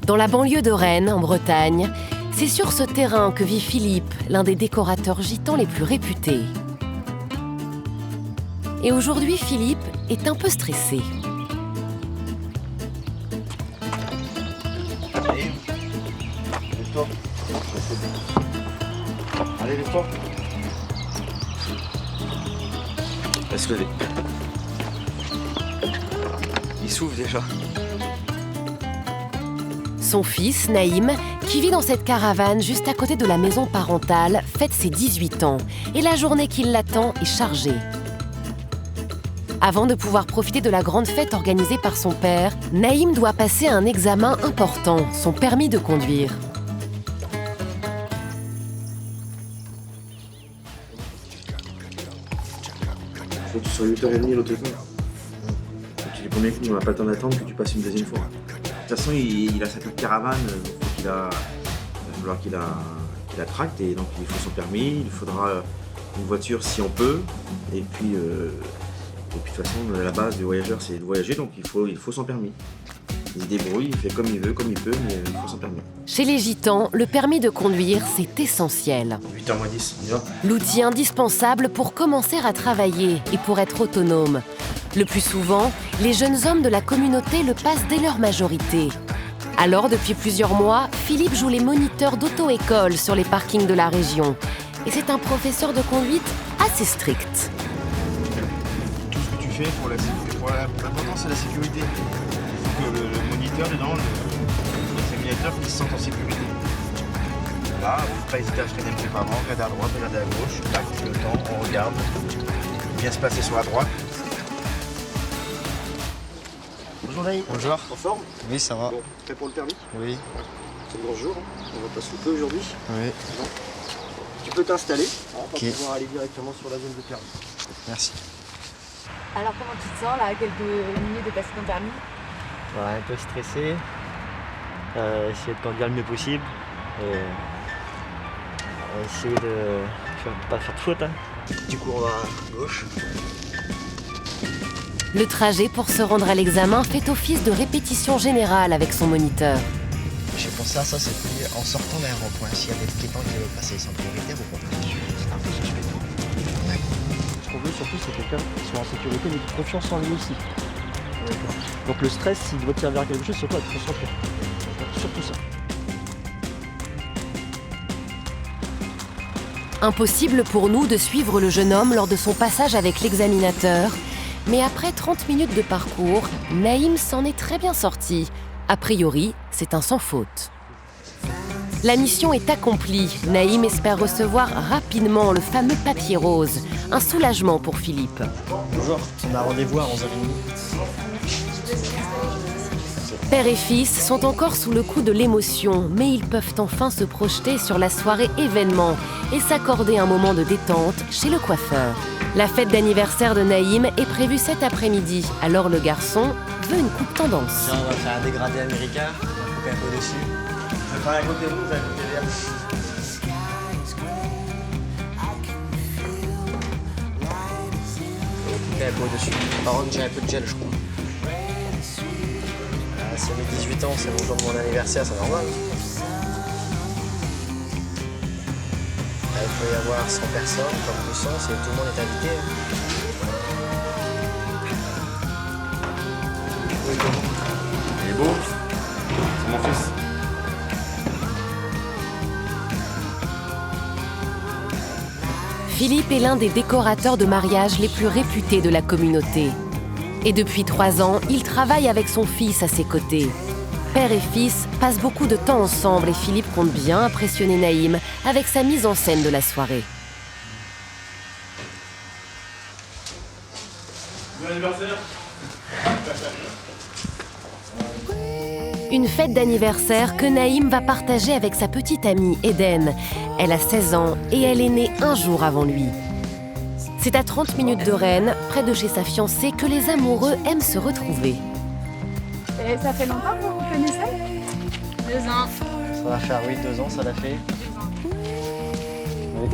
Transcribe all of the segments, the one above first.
Dans la banlieue de Rennes, en Bretagne, c'est sur ce terrain que vit Philippe, l'un des décorateurs gitans les plus réputés. Et aujourd'hui, Philippe est un peu stressé. Allez, lève-toi. Allez, lève-toi. Laisse se lever. Il souffle déjà. Son fils, Naïm, qui vit dans cette caravane juste à côté de la maison parentale, fête ses 18 ans. Et la journée qui l'attend est chargée. Avant de pouvoir profiter de la grande fête organisée par son père, Naïm doit passer un examen important, son permis de conduire. Il faut que tu sois 8h30 l'autre con. Donc tu dis premier coup, on n'a pas le temps d'attendre que tu passes une deuxième fois. De toute façon, il a sa petite caravane, il va falloir qu'il la tracte et donc il faut son permis, il faudra une voiture si on peut. Et puis de toute façon, la base du voyageur, c'est de voyager, donc il faut son permis. Il se débrouille, il fait comme il veut, comme il peut, mais il faut son permis. Chez les Gitans, le permis de conduire, c'est essentiel. 8h moins 10, on y va. L'outil indispensable pour commencer à travailler et pour être autonome. Le plus souvent, les jeunes hommes de la communauté le passent dès leur majorité. Alors, depuis plusieurs mois, Philippe joue les moniteurs d'auto-école sur les parkings de la région. Et c'est un professeur de conduite assez strict. Tout ce que tu fais pour l'important, c'est la sécurité. Il faut que le moniteur dedans, l'examinateur, qui se sente en sécurité. Là, il ne faut pas hésiter à freiner un petit peu avant, regarder à droite, regarder à gauche, tac, le temps, on regarde. Bien se placer sur la droite. Bonjour Naïm. Bonjour. En forme? Oui, ça va. Bon, prêt pour le permis? Oui. C'est le grand jour, on va passer le peu aujourd'hui. Oui. Bon. Tu peux t'installer pour Ok. pouvoir aller directement sur la zone de permis. Merci. Alors comment tu te sens là, à quelques minutes de passer ton permis? Ouais, un peu stressé, essayer de conduire le mieux possible et essayer de pas faire de faute. Hein. Du coup, on va à gauche. Le trajet pour se rendre à l'examen fait office de répétition générale avec son moniteur. J'ai pensé à ça, c'était en sortant d'un rond-point, s'il y a des piétons qui veulent passer sans prioritaire ou pas. Ce qu'on veut surtout, c'est quelqu'un qui soit en sécurité mais qui ait confiance en lui aussi. Donc le stress, s'il doit tirer vers quelque chose, surtout être concentré. Surtout ça. Impossible pour nous de suivre le jeune homme lors de son passage avec l'examinateur. Mais après 30 minutes de parcours, Naïm s'en est très bien sorti. A priori, c'est un sans faute. La mission est accomplie. Naïm espère recevoir rapidement le fameux papier rose. Un soulagement pour Philippe. Bonjour, on a rendez-vous à 11h30. Père et fils sont encore sous le coup de l'émotion, mais ils peuvent enfin se projeter sur la soirée événement et s'accorder un moment de détente chez le coiffeur. La fête d'anniversaire de Naïm est prévue cet après-midi, alors le garçon veut une coupe tendance. Tiens, on va faire un dégradé américain, on va couper un peu dessus. Je vais faire un côté rouge, un côté vert. Couper un peu au-dessus. Par contre, j'ai un peu de gel, je crois. C'est mes 18 ans, c'est le jour de mon anniversaire, c'est normal. Il peut y avoir 100 personnes, comme 200, tout le monde est invité. Il est beau. C'est mon fils. Philippe est l'un des décorateurs de mariage les plus réputés de la communauté. Et depuis 3 ans, il travaille avec son fils à ses côtés. Père et fils passent beaucoup de temps ensemble et Philippe compte bien impressionner Naïm avec sa mise en scène de la soirée. Bon anniversaire. Une fête d'anniversaire que Naïm va partager avec sa petite amie Eden. Elle a 16 ans et elle est née un jour avant lui. C'est à 30 minutes de Rennes, près de chez sa fiancée, que les amoureux aiment se retrouver. Et ça fait longtemps que vous vous connaissez? 2 ans. Ça va faire, oui, 2 ans, ça l'a fait. Oui.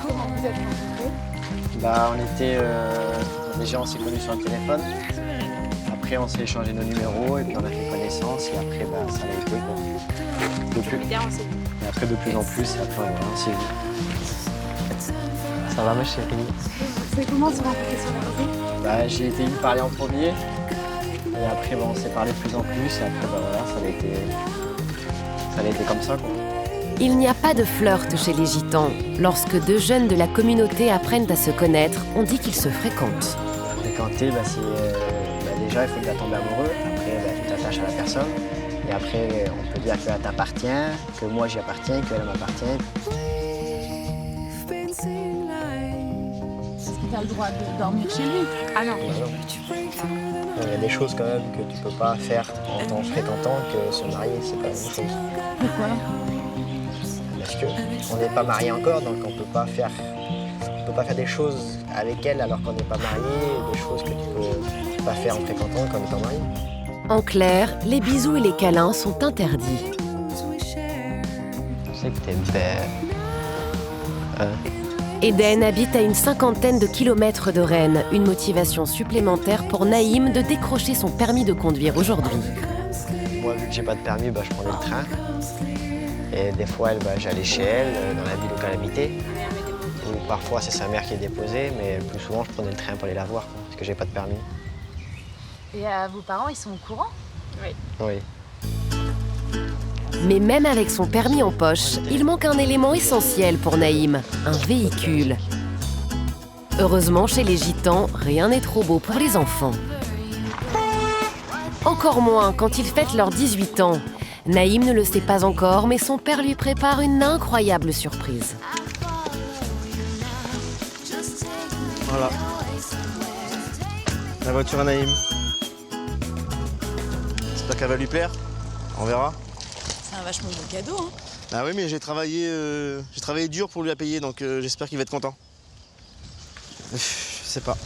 Comment vous êtes rencontrés? Bah, on était... déjà, on s'est connus sur le téléphone. Après, après, on s'est échangé nos numéros et puis on a fait connaissance et après, bah, ça a été quoi. Et après, de plus en plus, et après, voilà, on s'est vu. Ça va, ma chérie? C'est comment se rencontrer sur la réseau? Bah, j'ai été lui parler en premier. Et après, bah, on s'est parlé de plus en plus. Et après, bah, voilà, ça a été comme ça, quoi. Il n'y a pas de flirt chez les gitans. Lorsque deux jeunes de la communauté apprennent à se connaître, on dit qu'ils se fréquentent. Fréquenter, bah, c'est, déjà, il faut déjà tomber amoureux. Après, bah, tu t'attaches à la personne. Et après, on peut dire qu'elle t'appartient, que moi j'y appartiens, qu'elle m'appartient. Est-ce que tu as le droit de dormir chez lui? Ah non. Il y a des choses quand même que tu peux pas faire en t'en fréquentant, que se marier, c'est pas la même chose. Pourquoi? Parce qu'on n'est pas marié encore, donc on peut pas faire des choses avec elle alors qu'on n'est pas marié, des choses que tu peux pas faire en fréquentant quand on n'est pas marié. En clair, les bisous et les câlins sont interdits. Je sais que t'es belle. Eden habite à une 50aine de kilomètres de Rennes, une motivation supplémentaire pour Naïm de décrocher son permis de conduire aujourd'hui. Moi, vu que j'ai pas de permis, bah, je prenais le train. Et des fois, j'allais chez elle, dans la ville où elle habitait. Ou parfois, c'est sa mère qui est déposée, mais le plus souvent, je prenais le train pour aller la voir, quoi, parce que j'ai pas de permis. Et vos parents, ils sont au courant? Oui. Mais même avec son permis en poche, il manque un élément essentiel pour Naïm, un véhicule. Heureusement, chez les gitans, rien n'est trop beau pour les enfants. Encore moins quand ils fêtent leurs 18 ans. Naïm ne le sait pas encore, mais son père lui prépare une incroyable surprise. Voilà. La voiture à Naïm. J'espère qu'elle va lui plaire. On verra. C'est un vachement beau cadeau, hein. Ah oui, mais j'ai travaillé dur pour lui la payer, donc j'espère qu'il va être content. Je sais pas.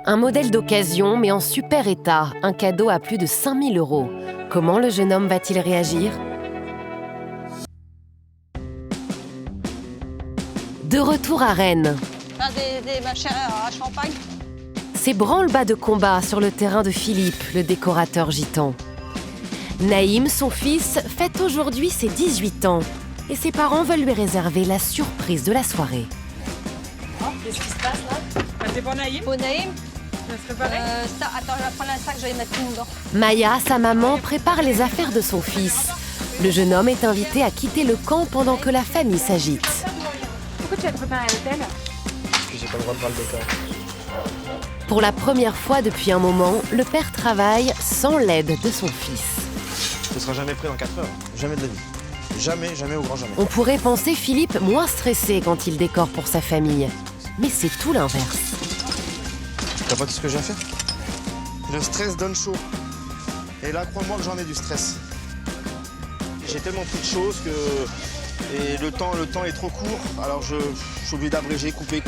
Un modèle d'occasion, mais en super état, un cadeau à plus de 5 000 €. Comment le jeune homme va-t-il réagir? De retour à Rennes. Des machins à champagne. C'est branle-bas de combat sur le terrain de Philippe, le décorateur gitan. Naïm, son fils, fête aujourd'hui ses 18 ans. Et ses parents veulent lui réserver la surprise de la soirée. Qu'est-ce qui se passe là? C'est pour Naïm? Pour Naïm. Ça se préparer? Ça, attends, je vais prendre un sac, je vais mettre tout dedans. Maya, sa maman, prépare les affaires de son fils. Le jeune homme est invité à quitter le camp pendant que la famille s'agite. Pourquoi tu as préparé à l'hôtel? Parce que j'ai pas le droit de voir le décor. Pour la première fois depuis un moment, le père travaille sans l'aide de son fils. Ce sera jamais prêt dans 4 heures. Jamais de la vie. Jamais, jamais au grand jamais. On pourrait penser Philippe moins stressé quand il décore pour sa famille. Mais c'est tout l'inverse. T'as pas tout ce que j'ai à faire? Le stress donne chaud. Et là, crois-moi que j'en ai du stress. J'ai tellement pris de choses que... Et le temps est trop court, alors je suis obligé d'abréger, couper.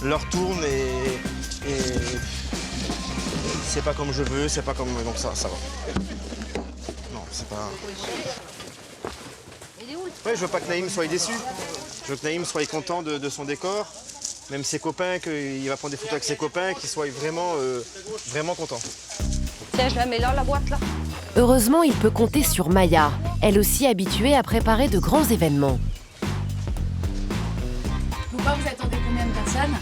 L'heure tourne et c'est pas comme je veux, c'est pas comme... Donc ça va. Non, c'est pas... Ouais, je veux pas que Naïm soit déçu. Je veux que Naïm soit content de son décor. Même ses copains, qu'il va prendre des photos avec ses copains, qu'il soit vraiment content. Tiens, je la mets là, la boîte, là. Heureusement, il peut compter sur Maya, elle aussi habituée à préparer de grands événements. Vous attendez combien de personnes?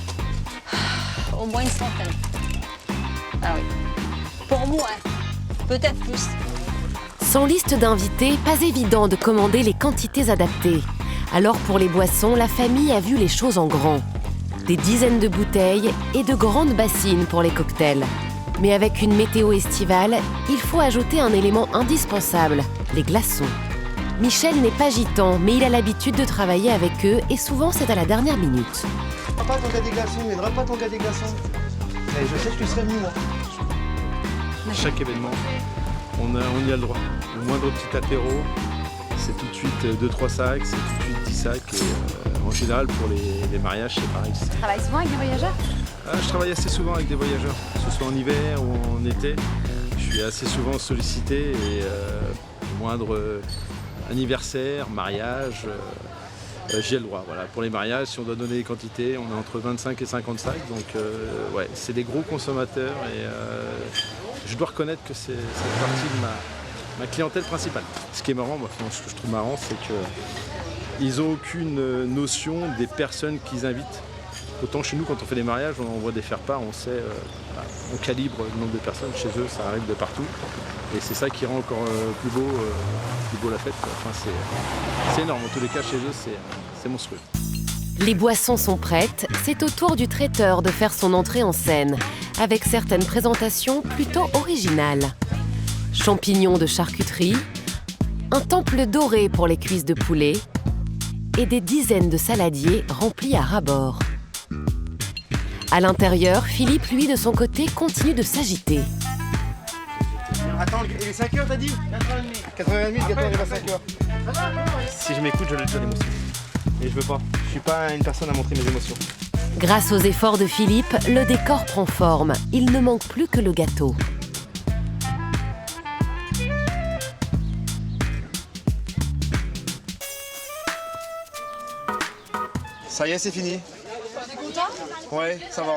Au moins une centaine. Ah oui. Pour moi, hein. Peut-être plus. Sans liste d'invités, pas évident de commander les quantités adaptées. Alors pour les boissons, la famille a vu les choses en grand. Des dizaines de bouteilles et de grandes bassines pour les cocktails. Mais avec une météo estivale, il faut ajouter un élément indispensable, les glaçons. Michel n'est pas gitan, mais il a l'habitude de travailler avec eux et souvent c'est à la dernière minute. Pas ton gars des glaçons, mais pas ton gars des glaçons. Mais je sais que tu serais venu, moi. Chaque événement, on y a le droit. Le moindre petit apéro, c'est tout de suite 2-3 sacs, c'est tout de suite 10 sacs. Et, en général, pour les mariages, c'est pareil. Tu travailles souvent avec des voyageurs? Je travaille assez souvent avec des voyageurs, que ce soit en hiver ou en été. Je suis assez souvent sollicité et moindre anniversaire, mariage, J'ai le droit. Voilà. Pour les mariages, si on doit donner des quantités, on est entre 25 et 50 sacs. Donc ouais, c'est des gros consommateurs et je dois reconnaître que c'est cette partie de ma clientèle principale. Ce qui est marrant, moi, ce que je trouve marrant, c'est qu'ils n'ont aucune notion des personnes qu'ils invitent. Autant chez nous, quand on fait des mariages, on envoie des faire-part, on sait, on calibre le nombre de personnes. Chez eux, ça arrive de partout. Et c'est ça qui rend encore plus beau la fête. Enfin, c'est énorme. En tous les cas, chez eux, c'est monstrueux. Les boissons sont prêtes, c'est au tour du traiteur de faire son entrée en scène, avec certaines présentations plutôt originales. Champignons de charcuterie, un temple doré pour les cuisses de poulet et des dizaines de saladiers remplis à ras-bord. À l'intérieur, Philippe, lui, de son côté, continue de s'agiter. Attends, il est 5h t'as dit 4h30, le gâteau arrive à 5h. Si je m'écoute, je l'émotion. Et je veux pas. Je suis pas une personne à montrer mes émotions. Grâce aux efforts de Philippe, le décor prend forme. Il ne manque plus que le gâteau. Ça y est, c'est fini. T'es content? Ouais, ça va.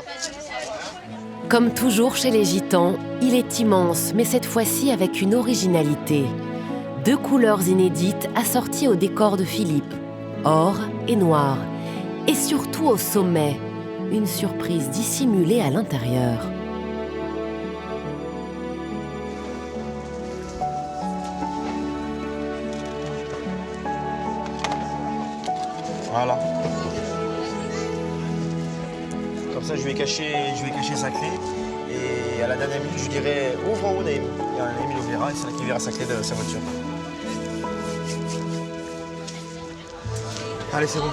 Comme toujours chez les Gitans, il est immense, mais cette fois-ci avec une originalité. 2 couleurs inédites assorties au décor de Philippe, or et noir. Et surtout au sommet, une surprise dissimulée à l'intérieur. Voilà. Comme ça, je vais cacher sa clé. Et à la dernière minute, je dirais ouvre en haut, Naïm. Et Naïm, il ouvrira et c'est là qu'il verra sa clé de sa voiture. Allez, c'est bon.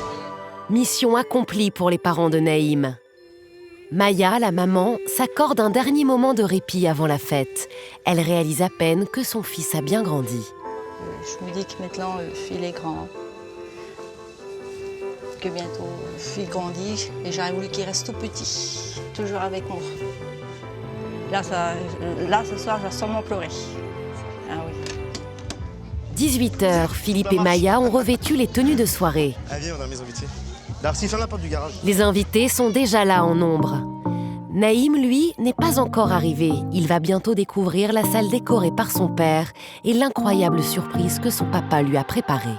Mission accomplie pour les parents de Naïm. Maya, la maman, s'accorde un dernier moment de répit avant la fête. Elle réalise à peine que son fils a bien grandi. Je me dis que maintenant, Phil est grand. Que bientôt, Phil grandit et j'aurais voulu qu'il reste tout petit, toujours avec moi. Là, ce soir, je vais sûrement pleurer. Ah oui. 18h, Philippe et Maya ont revêtu les tenues de soirée. Ah, viens, on a mes invités. Darcy, ferme la porte du garage. Les invités sont déjà là en nombre. Naïm, lui, n'est pas encore arrivé. Il va bientôt découvrir la salle décorée par son père et l'incroyable surprise que son papa lui a préparée.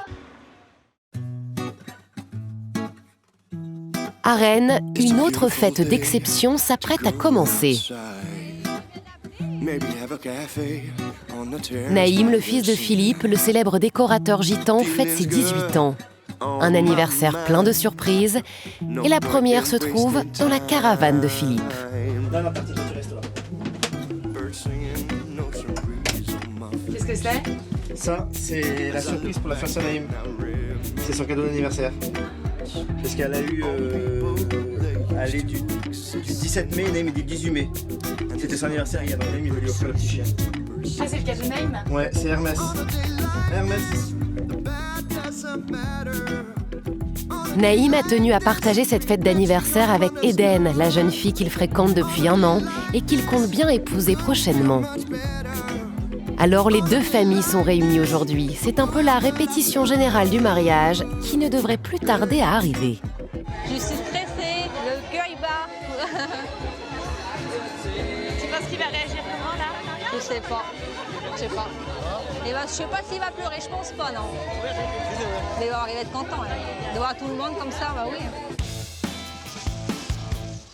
À Rennes, une autre fête d'exception s'apprête à commencer. Naïm, le fils de Philippe, le célèbre décorateur gitan, fête ses 18 ans. Un anniversaire plein de surprises, et la première se trouve dans la caravane de Philippe. Qu'est-ce que c'est? Ça, c'est la surprise pour la fête à Naïm. C'est son cadeau d'anniversaire. Parce qu'elle a eu... elle est du 17 mai, Naïm est du 18 mai. C'était son anniversaire hier, donc Naïm il veut lui offrir le petit chien. Ah, c'est le cadeau de Naïm? Ouais, c'est Hermès. Hermès. Naïm a tenu à partager cette fête d'anniversaire avec Eden, la jeune fille qu'il fréquente depuis 1 an et qu'il compte bien épouser prochainement. Alors les 2 familles sont réunies aujourd'hui. C'est un peu la répétition générale du mariage qui ne devrait plus tarder à arriver. Je suis stressée, le cœur il bat. Tu penses qu'il va réagir comment là? Je sais pas. Et ben, je sais pas s'il va pleurer, je pense pas, non. Mais il va être content. Hein. De voir tout le monde comme ça, bah oui.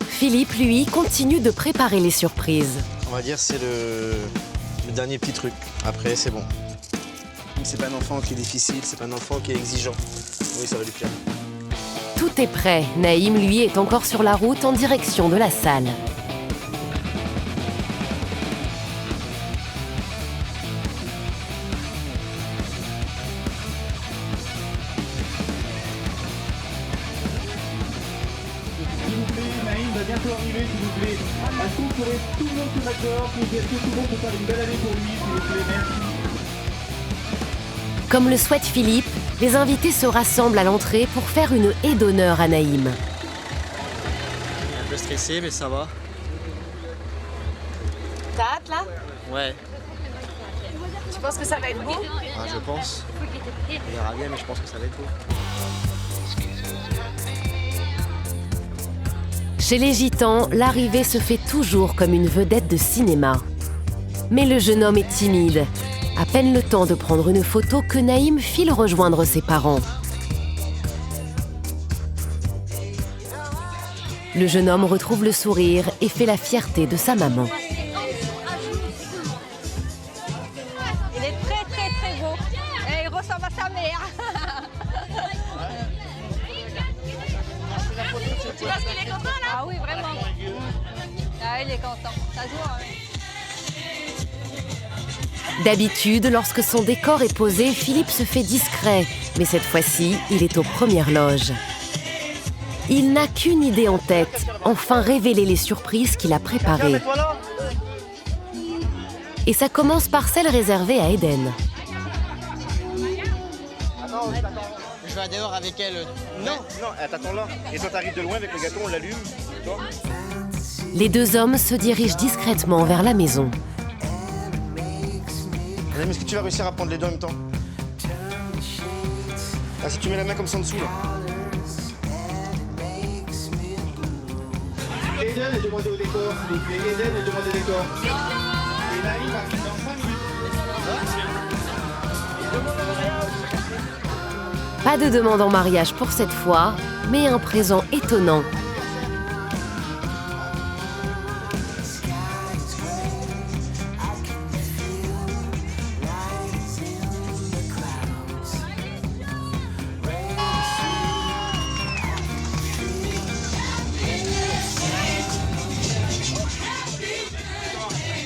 Philippe, lui, continue de préparer les surprises. On va dire c'est le dernier petit truc. Après, c'est bon. C'est pas un enfant qui est difficile, c'est pas un enfant qui est exigeant. Oui, ça va lui plaire. Tout est prêt. Naïm, lui, est encore sur la route en direction de la salle. Naïm va bientôt arriver, s'il vous plaît. Est-ce qu'on pourrait tout le monde se mettre dehors pour dire que tout le monde peut faire une belle année pour lui, s'il vous plaît, merci. Comme le souhaite Philippe, les invités se rassemblent à l'entrée pour faire une haie d'honneur à Naïm. Un peu stressé, mais ça va. T'as hâte là? Ouais, Tu penses que ça va être beau? je pense. On verra bien, mais je pense que ça va être beau. Parce Chez les Gitans, l'arrivée se fait toujours comme une vedette de cinéma. Mais le jeune homme est timide. À peine le temps de prendre une photo que Naïm file rejoindre ses parents. Le jeune homme retrouve le sourire et fait la fierté de sa maman. Il est très très très beau. Et il ressemble à sa mère. Tu penses qu'il est content là? Ah oui, vraiment. Ah, il est content. Ça se voit. D'habitude, lorsque son décor est posé, Philippe se fait discret. Mais cette fois-ci, il est aux premières loges. Il n'a qu'une idée en tête, enfin révéler les surprises qu'il a préparées. Et ça commence par celle réservée à Eden. Je vais dehors avec elle. Non, elle t'attend là. Et toi, t'arrives de loin avec le gâteau, on l'allume. Les deux hommes se dirigent discrètement vers la maison. Naïm, est-ce que tu vas réussir à prendre les deux en même temps? Ah, si tu mets la main comme ça en dessous, là. Eden est demandé au décor, s'il vous plaît. Eden est demandé au décor. Et Naïm arrive dans 5 minutes. Pas de demande en mariage pour cette fois, mais un présent étonnant.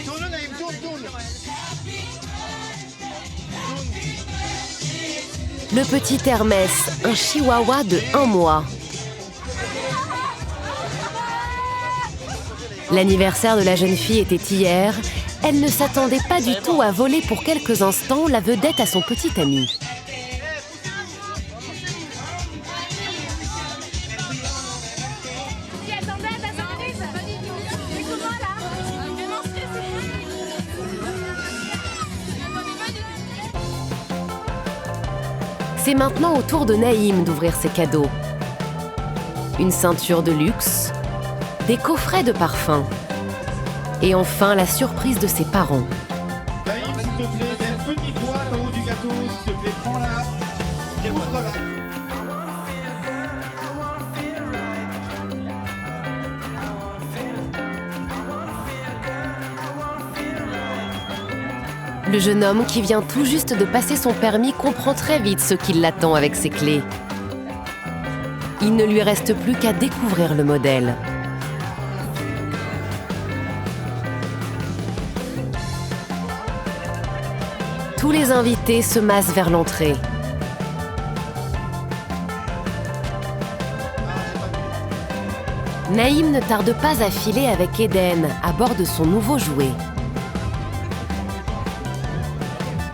Tourne, Naïm, tourne. Le petit Hermès, un chihuahua de 1 mois. L'anniversaire de la jeune fille était hier. Elle ne s'attendait pas du tout à voler pour quelques instants la vedette à son petit ami. Tu attendais à ta surprise? C'est comment là? Vraiment stressé. C'est maintenant au tour de Naïm d'ouvrir ses cadeaux. Une ceinture de luxe, des coffrets de parfums. Et enfin, la surprise de ses parents. Naïm, s'il te plaît, il y a une petite boîte en haut du gâteau, s'il te plaît, prends-la. Ouvre-la. Le jeune homme qui vient tout juste de passer son permis comprend très vite ce qui l'attend avec ses clés. Il ne lui reste plus qu'à découvrir le modèle. Tous les invités se massent vers l'entrée. Naïm ne tarde pas à filer avec Eden à bord de son nouveau jouet.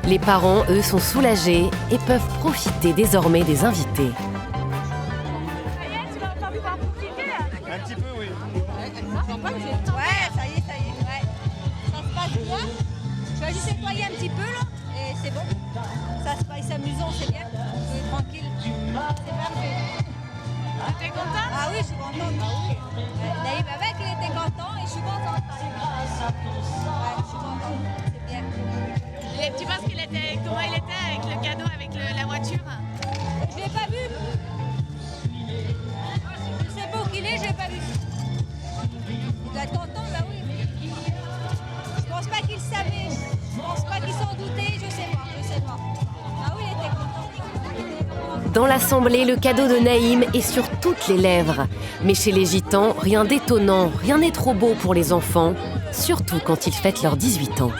Les parents, eux, sont soulagés et peuvent profiter désormais des invités. Tu vas pas pouvoir profiter là? Un petit peu, oui. Ouais, ça y est. Ouais. Ça se passe bien. Je vais juste nettoyer un petit peu là. Et c'est bon. Ça se passe amusant, c'est bien. On est tranquille. C'est parfait. T'es content? Ah oui, je suis contente. Ah oui. Naïm avec, il était content et je suis contente. Ouais, je suis contente. C'est bien. Et tu penses comment il était avec le cadeau, avec la voiture? Je l'ai pas vu. Je sais pas où qu'il est, je l'ai pas vu. Il doit être content, bah oui. Je pense pas qu'il savait. Je pense pas qu'il s'en doutait, je sais pas. Ah oui, il était content. Dans l'assemblée, le cadeau de Naïm est sur toutes les lèvres. Mais chez les Gitans, rien d'étonnant, rien n'est trop beau pour les enfants, surtout quand ils fêtent leurs 18 ans.